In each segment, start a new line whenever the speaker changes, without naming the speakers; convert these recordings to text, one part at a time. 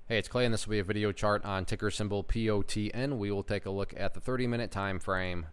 Hey, it's Clay, and this will be a video chart on ticker symbol POTN. We will take a look at the 30-minute time frame.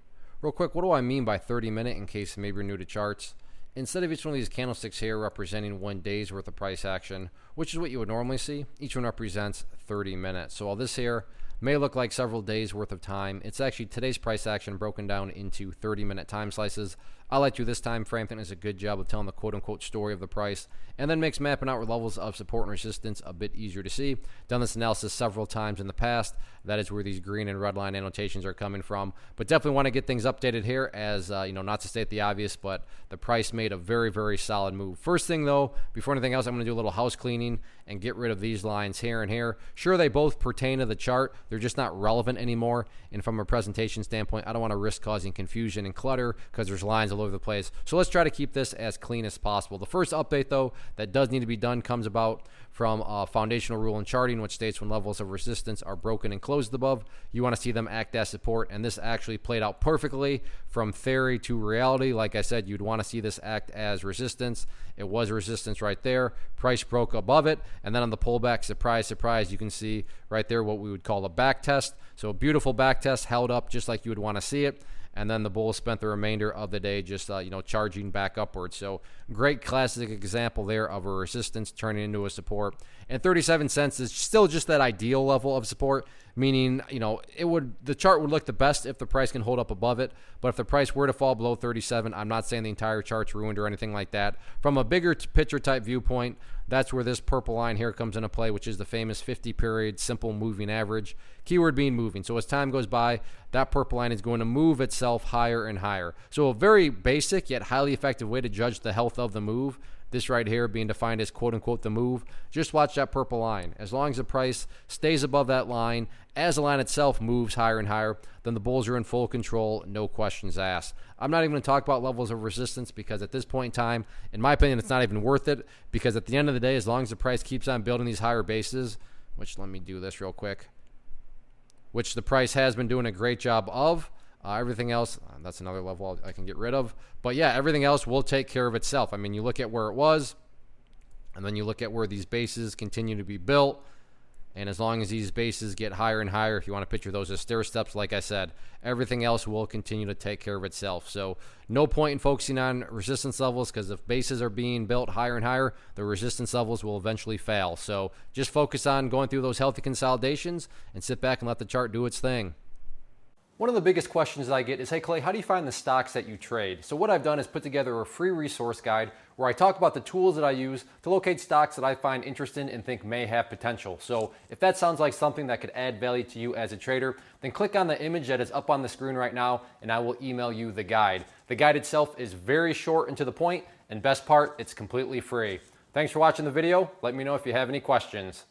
Real quick, what do I mean by 30-minute in case maybe you're new to charts? Instead of each one of these candlesticks here representing 1 day's worth of price action, which is what you would normally see, each one represents 30 minutes. So while this here may look like several days worth of time, it's actually today's price action broken down into 30-minute time slices. I like to this time frame. I think it's a good job of telling the quote-unquote story of the price, and then makes mapping out levels of support and resistance a bit easier to see. Done this analysis several times in the past. That is where these green and red line annotations are coming from. But definitely want to get things updated here, as not to state the obvious, but the price made a very, very solid move. First thing though, before anything else, I'm going to do a little house cleaning and get rid of these lines here and here. Sure, they both pertain to the chart. They're just not relevant anymore. And from a presentation standpoint, I don't want to risk causing confusion and clutter because there's lines all over the place. So let's try to keep this as clean as possible. The first update though that does need to be done comes about from a foundational rule in charting, which states when levels of resistance are broken and closed above, you want to see them act as support. And this actually played out perfectly from theory to reality. Like I said, you'd want to see this act as resistance. It was resistance right there. Price broke above it. And then on the pullback, surprise, surprise, you can see right there what we would call a back test. So a beautiful back test held up just like you would want to see it. And then the bulls spent the remainder of the day just charging back upwards. So great classic example there of a resistance turning into a support. And 37 cents is still just that ideal level of support, meaning the chart would look the best if the price can hold up above it. But if the price were to fall below 37, I'm not saying the entire chart's ruined or anything like that. From a bigger picture type viewpoint, that's where this purple line here comes into play, which is the famous 50-period simple moving average. Keyword being moving. So as time goes by, that purple line is going to move itself higher and higher. So a very basic yet highly effective way to judge the health of the move, this right here being defined as quote unquote the move, just watch that purple line. As long as the price stays above that line, as the line itself moves higher and higher, then the bulls are in full control, no questions asked. I'm not even going to talk about levels of resistance because at this point in time, in my opinion, it's not even worth it, because at the end of the day, as long as the price keeps on building these higher bases, which let me do this real quick, which the price has been doing a great job of, everything else, that's another level I can get rid of. But yeah, everything else will take care of itself. I mean, you look at where it was, and then you look at where these bases continue to be built. And as long as these bases get higher and higher, if you want to picture those as stair steps, like I said, everything else will continue to take care of itself. So no point in focusing on resistance levels, because if bases are being built higher and higher, the resistance levels will eventually fail. So just focus on going through those healthy consolidations and sit back and let the chart do its thing. One of the biggest questions that I get is, hey Clay, how do you find the stocks that you trade? So what I've done is put together a free resource guide where I talk about the tools that I use to locate stocks that I find interesting and think may have potential. So if that sounds like something that could add value to you as a trader, then click on the image that is up on the screen right now and I will email you the guide. The guide itself is very short and to the point, and best part, it's completely free. Thanks for watching the video. Let me know if you have any questions.